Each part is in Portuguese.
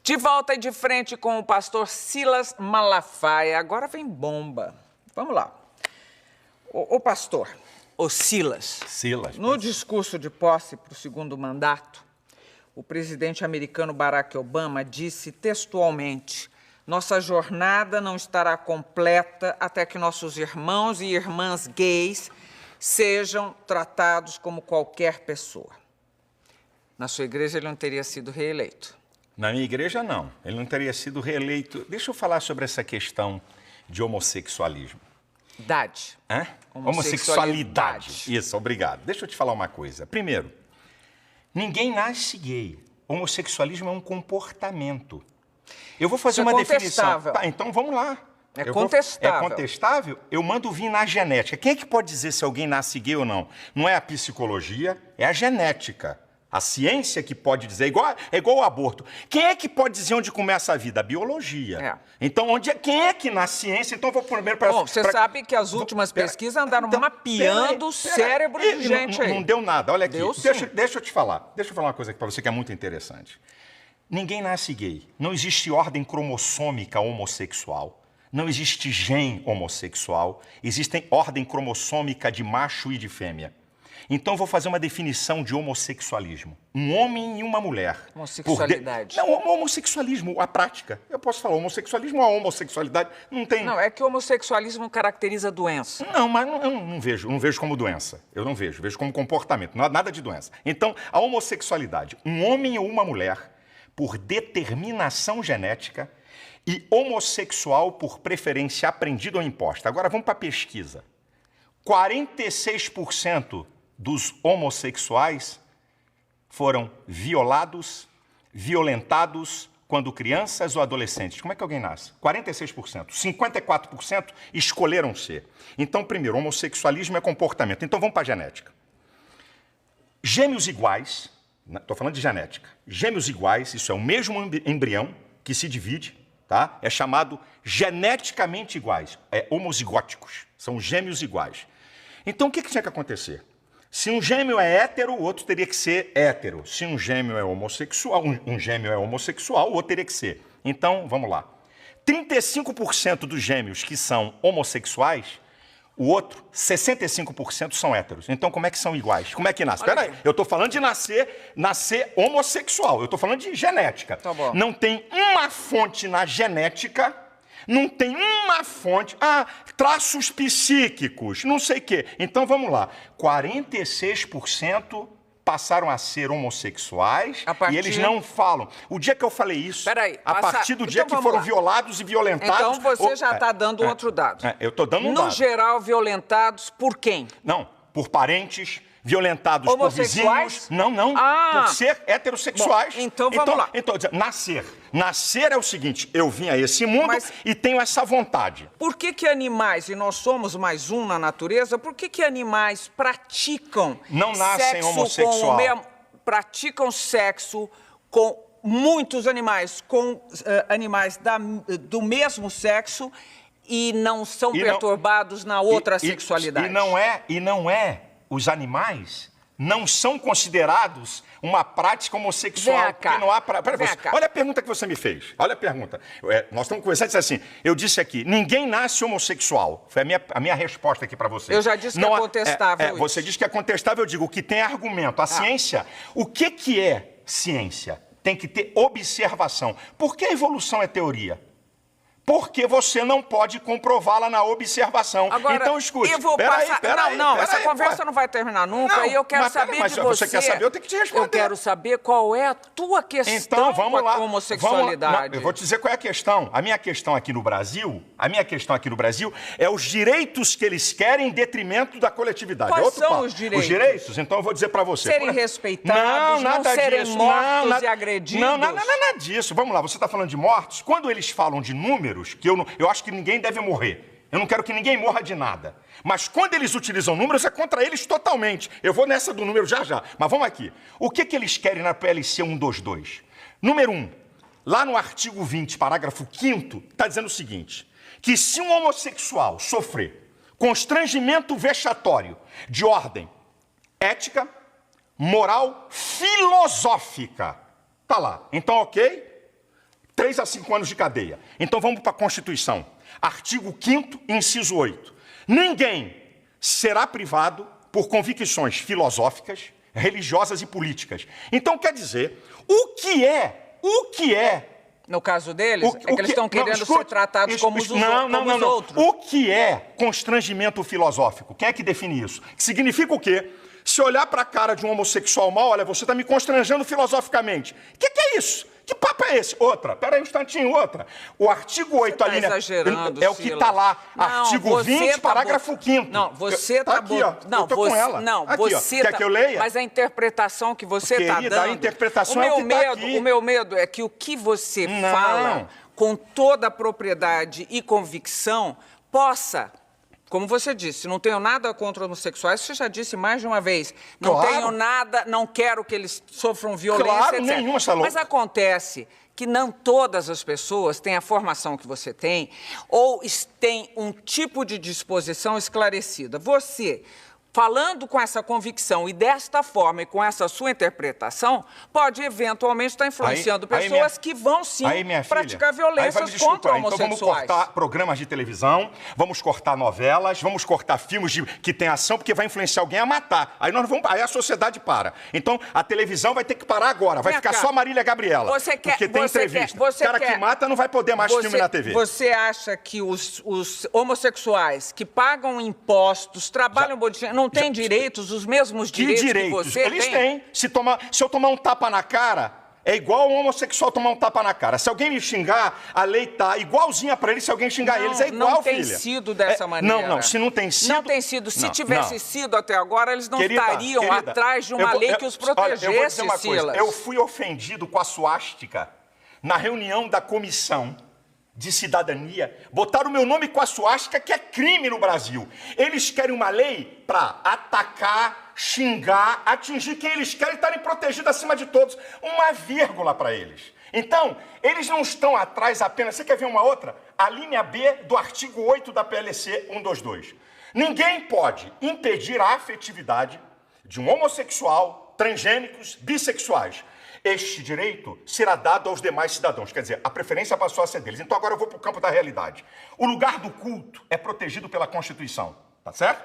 De volta e de frente com o pastor Silas Malafaia. Agora vem bomba. Vamos lá. O pastor, o Silas. No discurso de posse para o segundo mandato, o presidente americano Barack Obama disse textualmente: nossa jornada não estará completa até que nossos irmãos e irmãs gays sejam tratados como qualquer pessoa. Na sua igreja ele não teria sido reeleito. Na minha igreja, não. Ele não teria sido reeleito. Deixa eu falar sobre essa questão de homossexualismo. Idade. Hã? Homossexualidade. Isso, obrigado. Deixa eu te falar uma coisa. Primeiro, ninguém nasce gay. Homossexualismo é um comportamento. Eu vou fazer uma definição. Tá, então vamos lá. É contestável. É contestável? Eu mando vir na genética. Quem é que pode dizer se alguém nasce gay ou não? Não é a psicologia, é a genética. A ciência que pode dizer, é igual o aborto. Quem é que pode dizer onde começa a vida? A biologia. É. Então, quem é que na ciência? Então, eu vou primeiro para... Bom, você sabe que as últimas pesquisas andaram mapeando o cérebro de gente aí. Não deu nada. Olha aqui, deixa eu te falar. Deixa eu falar uma coisa aqui para você que é muito interessante. Ninguém nasce gay. Não existe ordem cromossômica homossexual. Não existe gene homossexual. Existe ordem cromossômica de macho e de fêmea. Então, vou fazer uma definição de homossexualismo. Um homem e uma mulher. Homossexualidade. Não, homossexualismo, a prática. Eu posso falar homossexualismo ou a homossexualidade. Não tem... Não, é que o homossexualismo caracteriza a doença. Não, mas eu não vejo como doença. Eu não vejo como comportamento, nada de doença. Então, a homossexualidade, um homem ou uma mulher, por determinação genética, e homossexual por preferência aprendida ou imposta. Agora, vamos para a pesquisa. 46% dos homossexuais foram violados, violentados quando crianças ou adolescentes. Como é que alguém nasce? 46%. 54% escolheram ser. Então, primeiro, homossexualismo é comportamento. Então, vamos para a genética. Gêmeos iguais, estou falando de genética, gêmeos iguais, isso é o mesmo embrião que se divide, tá? É chamado geneticamente iguais, homozigóticos, são gêmeos iguais. Então, o que tinha que acontecer? Se um gêmeo é hétero, o outro teria que ser hétero. Se um gêmeo é homossexual, o outro teria que ser. Então, vamos lá. 35% dos gêmeos que são homossexuais, o outro, 65% são héteros. Então, como é que são iguais? Como é que nasce? Espera aí, eu estou falando de nascer homossexual. Eu estou falando de genética. Tá bom. Não tem uma fonte na genética, não tem uma fonte... traços psíquicos, não sei o quê. Então, vamos lá. 46% passaram a ser homossexuais e eles não falam. O dia que eu falei isso, partir do dia que foram violados e violentados... Então, você já está dando outro dado. Eu estou dando um dado. No geral, violentados por quem? Não, por parentes... violentados por vizinhos. Não. Por ser heterossexuais. Bom, então vamos lá. Então, nascer é o seguinte, eu vim a esse mundo e tenho essa vontade. Por que animais, e nós somos mais um na natureza, por que animais praticam não nascem homossexual? Praticam sexo com muitos animais, com animais do mesmo sexo e não são perturbados na outra sexualidade? E não é. Os animais não são considerados uma prática homossexual. Porque não há olha a pergunta que você me fez. Olha a pergunta. Nós estamos conversando e disse assim, eu disse aqui, ninguém nasce homossexual. Foi a minha resposta aqui para você. Eu já disse que é contestável isso. Você diz que é contestável, eu digo, o que tem é argumento. A ciência, o que é ciência? Tem que ter observação. Por que a evolução é teoria? Porque você não pode comprová-la na observação. Agora, então, escute. Essa conversa não vai terminar nunca. E eu quero saber de você. Você quer saber, eu tenho que te responder. Eu quero saber qual é a tua questão com a homossexualidade. Eu vou te dizer qual é a questão. A minha questão aqui no Brasil é os direitos que eles querem em detrimento da coletividade. Quais são os direitos? Os direitos? Então, eu vou dizer para você. Serem respeitados, não serem mortos e agredidos. Não, nada disso. Vamos lá, você está falando de mortos. Quando eles falam de números, que eu acho que ninguém deve morrer. Eu não quero que ninguém morra de nada. Mas quando eles utilizam números, é contra eles totalmente. Eu vou nessa do número já. Mas vamos aqui. O que eles querem na PLC 122? Número 1. Lá no artigo 20, parágrafo 5º, está dizendo o seguinte, que se um homossexual sofrer constrangimento vexatório de ordem ética, moral, filosófica, tá lá. Então, ok? 3 a 5 anos de cadeia. Então vamos para a Constituição. Artigo 5º, inciso 8. Ninguém será privado por convicções filosóficas, religiosas e políticas. Então quer dizer, o que é... No caso deles, é que eles estão querendo ser tratados como os outros. O que é constrangimento filosófico? Quem é que define isso? Significa o quê? Se olhar para a cara de um homossexual mal, olha, você está me constrangendo filosoficamente. O que é isso? Que papo é esse? Outra, peraí um instantinho, outra. O artigo 8, a linha... É o que está lá. Não, artigo 20, parágrafo 5º. Não, você está... Aqui, ó. Não, eu tô com ela. Não, aqui, você quer que eu leia? Mas a interpretação que você está dando... a interpretação é o que está aqui. O meu medo é que o que você fala com toda a propriedade e convicção possa... Como você disse, não tenho nada contra homossexuais, você já disse mais de uma vez. Não tenho nada, não quero que eles sofram violência, etc. Nenhuma, está louco. Mas acontece que não todas as pessoas têm a formação que você tem ou têm um tipo de disposição esclarecida. Você, falando com essa convicção e desta forma e com essa sua interpretação, pode eventualmente estar influenciando pessoas que vão sim praticar violências contra homossexuais. Então vamos cortar programas de televisão, vamos cortar novelas, vamos cortar filmes que tem ação, porque vai influenciar alguém a matar. Aí a sociedade para. Então a televisão vai ter que parar agora, vai ficar só Marília Gabriela. Porque tem entrevista. O cara que mata não vai poder mais filme na TV. Você acha que os homossexuais que pagam impostos, trabalham não têm direitos, os mesmos direitos que você tem? Eles têm. Se eu tomar um tapa na cara, é igual um homossexual tomar um tapa na cara. Se alguém me xingar, a lei tá igualzinha pra eles. Se alguém xingar eles, é igual, filha. Não tem sido dessa maneira. Se não tem sido... Não tem sido. Se tivesse sido até agora, eles não estariam atrás de uma lei que os protegesse, eu vou dizer uma coisa. Eu fui ofendido com a suástica na reunião da comissão de cidadania, botaram o meu nome com a suástica, que é crime no Brasil. Eles querem uma lei para atacar, xingar, atingir quem eles querem, estarem protegidos acima de todos. Uma vírgula para eles. Então, eles não estão atrás apenas... Você quer ver uma outra? A linha B do artigo 8 da PLC 122. Ninguém pode impedir a afetividade de um homossexual, transgênicos, bissexuais. Este direito será dado aos demais cidadãos. Quer dizer, a preferência passou a ser deles. Então agora eu vou para o campo da realidade. O lugar do culto é protegido pela Constituição. Tá certo?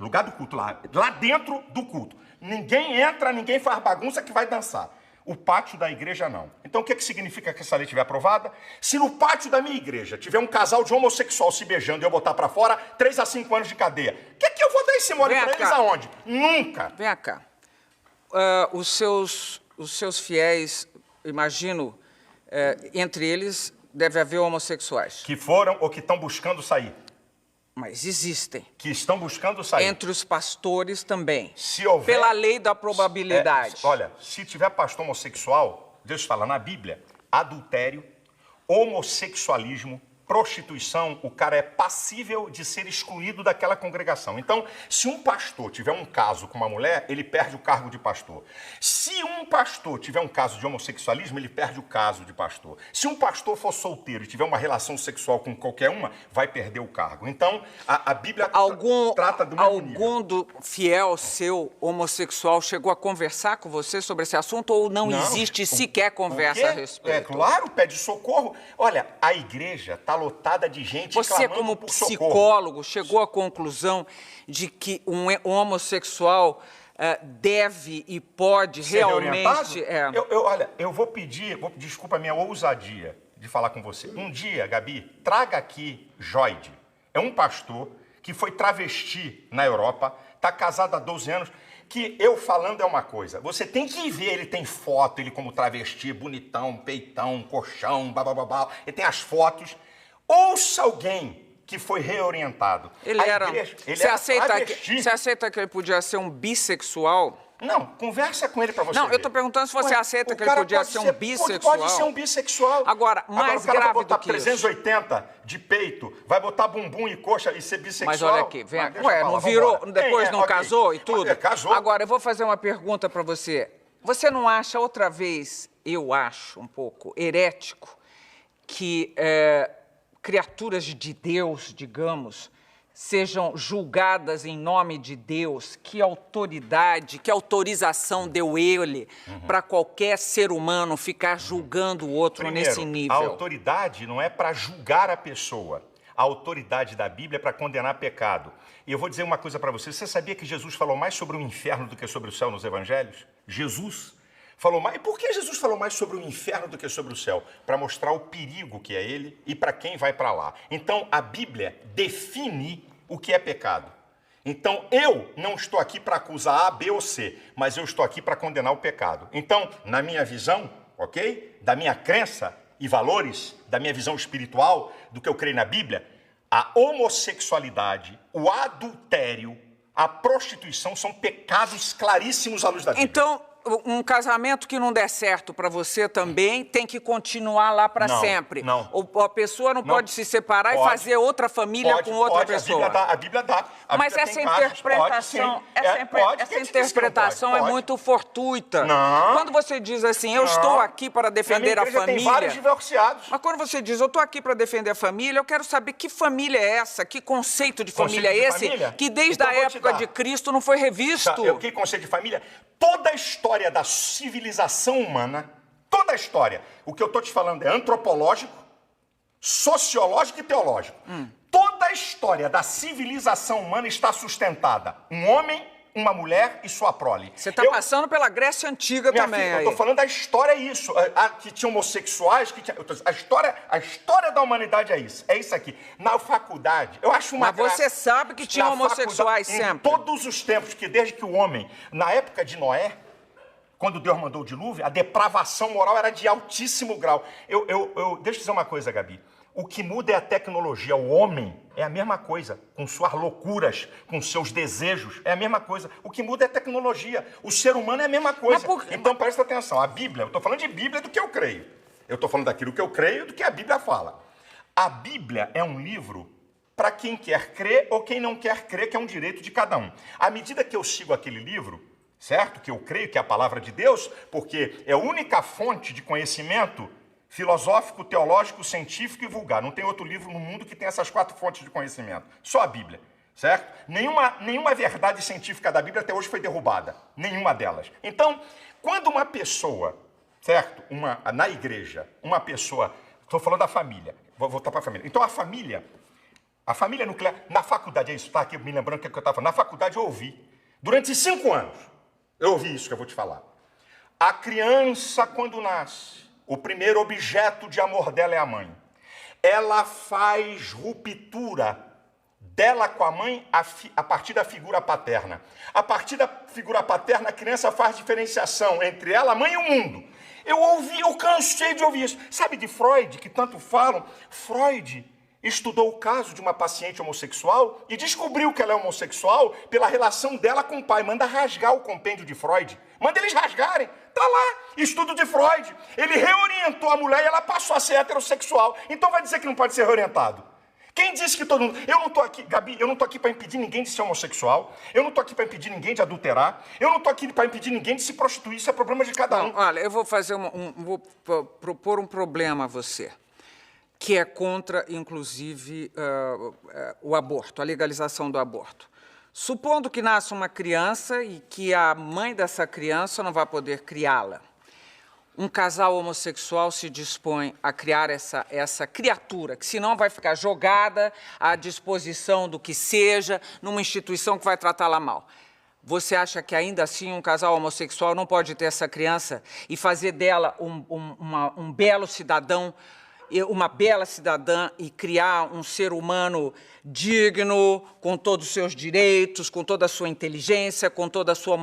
Lugar do culto, lá dentro do culto. Ninguém entra, ninguém faz bagunça que vai dançar. O pátio da igreja não. Então o que significa que essa lei estiver aprovada? Se no pátio da minha igreja tiver um casal de homossexual se beijando e eu botar para fora, 3 a 5 anos de cadeia. O que eu vou dar esse mole para eles aonde? Nunca. Vem cá. Os seus fiéis, imagino, entre eles deve haver homossexuais. Que foram ou que estão buscando sair. Mas existem. Que estão buscando sair. Entre os pastores também. Se houver... Pela lei da probabilidade. Olha, se tiver pastor homossexual, Deus fala na Bíblia, adultério, homossexualismo, prostituição, o cara é passível de ser excluído daquela congregação. Então, se um pastor tiver um caso com uma mulher, ele perde o cargo de pastor. Se um pastor tiver um caso de homossexualismo, ele perde o caso de pastor. Se um pastor for solteiro e tiver uma relação sexual com qualquer uma, vai perder o cargo. Então, a Bíblia trata do mesmo nível. Algum do fiel seu homossexual chegou a conversar com você sobre esse assunto ou não existe sequer conversa a respeito? É claro, pede socorro. Olha, a igreja está lotada de gente Você, como psicólogo, chegou à conclusão de que um homossexual deve e pode ser realmente... Olha, eu vou pedir, desculpa a minha ousadia de falar com você. Um dia, Gabi, traga aqui Joide. É um pastor que foi travesti na Europa, está casado há 12 anos, que eu falando é uma coisa. Você tem que ver, ele tem foto, ele como travesti, bonitão, peitão, colchão, babababá, ele tem as fotos. Ouça alguém que foi reorientado. Você aceita que ele podia ser um bissexual? Não, conversa com ele pra você ver. Eu tô perguntando se você aceita que ele podia ser um bissexual. Pode ser um bissexual. Agora, mais grave do que isso. O cara vai botar 380 de peito, vai botar bumbum e coxa e ser bissexual. Mas olha aqui, vem aqui. Não virou, depois não casou e tudo? Casou. Agora, eu vou fazer uma pergunta pra você. Você não acha outra vez, eu acho um pouco herético, que criaturas de Deus, digamos, sejam julgadas em nome de Deus, que autoridade, que autorização deu ele para qualquer ser humano ficar julgando o outro Primeiro, nesse nível? A autoridade não é para julgar a pessoa. A autoridade da Bíblia é para condenar pecado. E eu vou dizer uma coisa para você. Você sabia que Jesus falou mais sobre o inferno do que sobre o céu nos evangelhos? Jesus falou mais. E por que Jesus falou mais sobre o inferno do que sobre o céu? Para mostrar o perigo que é ele e para quem vai para lá. Então, a Bíblia define o que é pecado. Então, eu não estou aqui para acusar A, B ou C, mas eu estou aqui para condenar o pecado. Então, na minha visão, ok? Da minha crença e valores, da minha visão espiritual, do que eu creio na Bíblia, a homossexualidade, o adultério, a prostituição são pecados claríssimos à luz da Bíblia. Então, um casamento que não der certo para você também tem que continuar lá para sempre. Não. A pessoa não pode se separar e fazer outra família com outra pessoa. A Bíblia dá. Mas essa interpretação, essa interpretação é muito fortuita. Não. Quando você diz assim, eu estou aqui para defender a família. Tem vários divorciados. Mas quando você diz, eu estou aqui para defender a família, eu quero saber que família é essa, que conceito de família é esse, que desde a época de Cristo não foi revisto. Que conceito de família? Toda a história da civilização humana, toda a história, o que eu estou te falando é antropológico, sociológico e teológico. Toda a história da civilização humana está sustentada. Um homem, uma mulher e sua prole. Você está passando pela Grécia Antiga também. Filha, eu estou falando da história, é isso. Que tinha homossexuais, a história da humanidade é isso. É isso aqui. Na faculdade, eu acho uma Mas você sabe que tinha homossexuais sempre. Em todos os tempos, que desde que o homem, na época de Noé, quando Deus mandou o dilúvio, a depravação moral era de altíssimo grau. Deixa eu dizer uma coisa, Gabi. O que muda é a tecnologia. O homem é a mesma coisa, com suas loucuras, com seus desejos, é a mesma coisa. O que muda é a tecnologia. O ser humano é a mesma coisa. Então, presta atenção. A Bíblia, eu estou falando de Bíblia do que eu creio. Eu estou falando daquilo que eu creio do que a Bíblia fala. A Bíblia é um livro para quem quer crer ou quem não quer crer, que é um direito de cada um. À medida que eu sigo aquele livro, certo? Que eu creio que é a palavra de Deus, porque é a única fonte de conhecimento filosófico, teológico, científico e vulgar. Não tem outro livro no mundo que tenha essas 4 fontes de conhecimento. Só a Bíblia, certo? Nenhuma verdade científica da Bíblia até hoje foi derrubada. Nenhuma delas. Então, quando uma pessoa, certo? Na igreja, uma pessoa... Estou falando da família. Vou voltar para a família. Então, a família nuclear... Na faculdade, é isso, tá aqui me lembrando o que eu estava falando. Na faculdade eu ouvi. Durante 5 anos, eu ouvi isso que eu vou te falar. A criança, quando nasce, o primeiro objeto de amor dela é a mãe. Ela faz ruptura dela com a mãe a partir da figura paterna. A partir da figura paterna, a criança faz diferenciação entre ela, a mãe e o mundo. Eu cansei de ouvir isso. Sabe de Freud, que tanto falam? Freud estudou o caso de uma paciente homossexual e descobriu que ela é homossexual pela relação dela com o pai. Manda rasgar o compêndio de Freud. Manda eles rasgarem. Tá lá, estudo de Freud. Ele reorientou a mulher e ela passou a ser heterossexual. Então vai dizer que não pode ser reorientado. Quem disse que todo mundo... Eu não tô aqui, Gabi, eu não tô aqui para impedir ninguém de ser homossexual. Eu não tô aqui para impedir ninguém de adulterar. Eu não tô aqui para impedir ninguém de se prostituir. Isso é problema de cada um. Olha, eu vou fazer vou propor um problema a você, que é contra, inclusive, o aborto, a legalização do aborto. Supondo que nasça uma criança e que a mãe dessa criança não vai poder criá-la. Um casal homossexual se dispõe a criar essa criatura, que senão vai ficar jogada à disposição do que seja, numa instituição que vai tratá-la mal. Você acha que ainda assim um casal homossexual não pode ter essa criança e fazer dela um belo cidadão, uma bela cidadã e criar um ser humano digno, com todos os seus direitos, com toda a sua inteligência, com toda a sua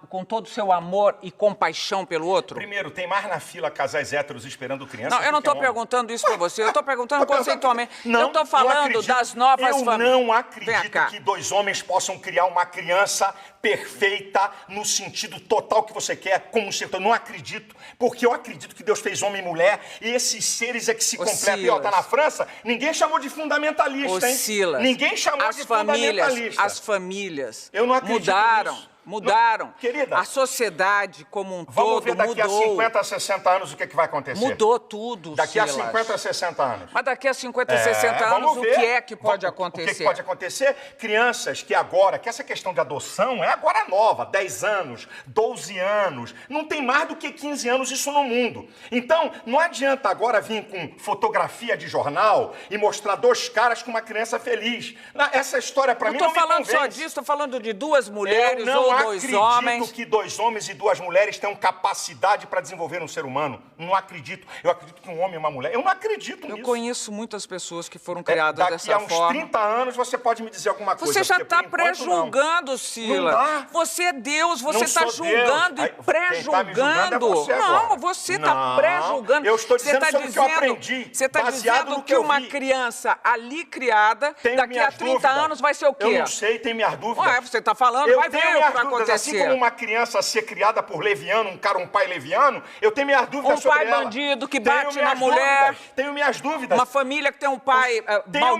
com todo o seu amor e compaixão pelo outro? Primeiro, tem mais na fila casais héteros esperando criança. Não, eu não estou perguntando isso para você, eu estou perguntando conceitualmente. Eu estou falando das novas famílias. Eu não acredito que 2 homens possam criar uma criança perfeita no sentido total que você quer, como um ser. Eu não acredito, porque eu acredito que Deus fez homem e mulher e esses seres é que se completam. E ó, tá na França, ninguém chamou de fundamentalista, hein? Silas, ninguém chamou de fundamentalista. As famílias eu não acredito mudaram. nisso. Mudaram. Não, querida, a sociedade como um vamos todo ver daqui mudou. a 50, 60 anos o que vai acontecer. Mudou tudo, Daqui a Silas. 50, 60 anos. Mas daqui a 50, 60 anos, o que é que pode acontecer? O que pode acontecer? Crianças que agora, que essa questão de adoção é agora nova, 10 anos, 12 anos, não tem mais do que 15 anos isso no mundo. Então, não adianta agora vir com fotografia de jornal e mostrar dois caras com uma criança feliz. Essa história para mim não me convence. Não estou falando só disso, estou falando de duas mulheres ou dois homens. Eu não acredito que dois homens e duas mulheres tenham capacidade para desenvolver um ser humano. Não acredito. Eu acredito que um homem e uma mulher. Eu não acredito nisso. Eu conheço muitas pessoas que foram criadas dessa forma. Daqui a uns 30 anos você pode me dizer alguma coisa. Você já está pré-julgando, Silas. Você é Deus, você está julgando e pré-julgando. Não, você está pré-julgando. Eu estou dizendo sobre o que eu aprendi. Você está dizendo que uma criança ali criada, daqui a 30 anos vai ser o quê? Eu não sei, tem minhas dúvidas. Ué, você está falando, vai ver o que vai acontecer. Assim como uma criança ser criada por leviano, um pai leviano, eu tenho minhas dúvidas sobre ela. Um pai bandido que bate na mulher. Tenho minhas dúvidas. Uma família que tem um pai maldito. Tenho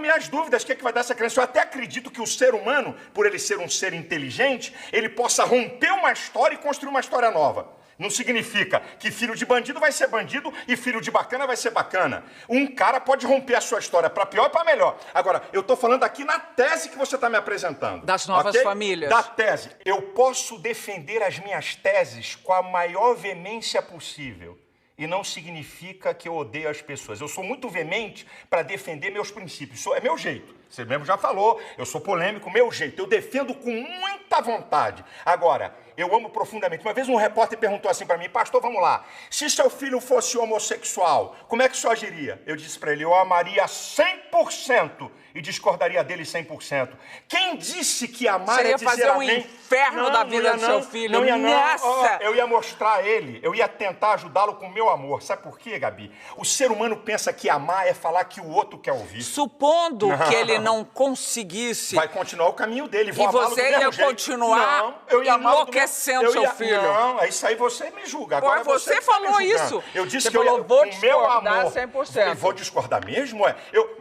minhas dúvidas. O que é que vai dar essa criança? Eu até acredito que o ser humano, por ele ser um ser inteligente, ele possa romper uma história e construir uma história nova. Não significa que filho de bandido vai ser bandido e filho de bacana vai ser bacana. Um cara pode romper a sua história para pior e para melhor. Agora, eu estou falando aqui na tese que você está me apresentando. Das novas famílias. Da tese. Eu posso defender as minhas teses com a maior veemência possível. E não significa que eu odeio as pessoas. Eu sou muito veemente para defender meus princípios. É meu jeito. Você mesmo já falou, eu sou polêmico, meu jeito. Eu defendo com muita vontade. Agora, eu amo profundamente. Uma vez um repórter perguntou assim para mim, pastor, vamos lá, se seu filho fosse homossexual, como é que o senhor agiria? Eu disse para ele, eu amaria 100% e discordaria dele 100%. Quem disse que amar é dizer amém? Você ia fazer um inferno da vida do seu filho. Não ia não. Nossa! Eu ia mostrar a ele, eu ia tentar ajudá-lo com o meu amor. Sabe por quê, Gabi? O ser humano pensa que amar é falar que o outro quer ouvir. Supondo que ele não conseguisse... Vai continuar o caminho dele. E você ia continuar enlouquecendo seu filho. Não, isso aí você me julga. Agora você falou isso. Eu disse você que falou, eu vou discordar 100%. Eu vou discordar mesmo?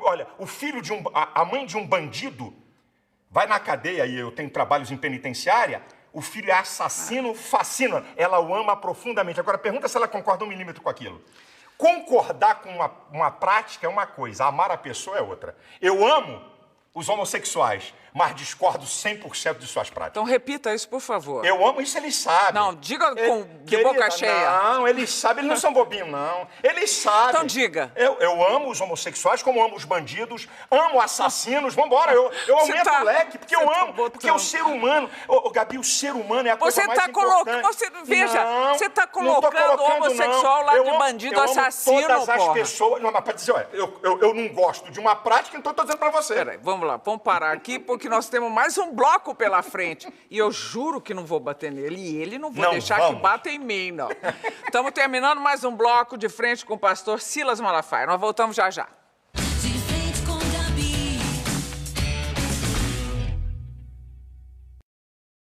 Olha, o filho de a mãe de um bandido vai na cadeia e eu tenho trabalhos em penitenciária, o filho é assassino, fascina. Ela o ama profundamente. Agora, pergunta se ela concorda 1 milímetro com aquilo. Concordar com uma prática é uma coisa, amar a pessoa é outra. Eu amo os homossexuais, mas discordo 100% de suas práticas. Então repita isso, por favor. Eu amo isso, eles sabem. Não, diga de boca cheia. Não, eles sabem, eles não são bobinhos, não. Eles sabem. Então diga. Eu amo os homossexuais, como amo os bandidos, amo assassinos, vambora, eu aumento o leque, porque eu amo, porque o ser humano, Gabi, o ser humano é a coisa mais importante. Você está colocando o homossexual lá de bandido, assassino, todas as pessoas, não, mas para dizer, olha, eu não gosto de uma prática, então estou dizendo para você. Peraí, vamos lá, vamos parar aqui, porque nós temos mais um bloco pela frente. E eu juro que não vou bater nele. E ele não vou deixar que bata em mim, não. Estamos terminando mais um bloco de frente com o pastor Silas Malafaia. Nós voltamos já já.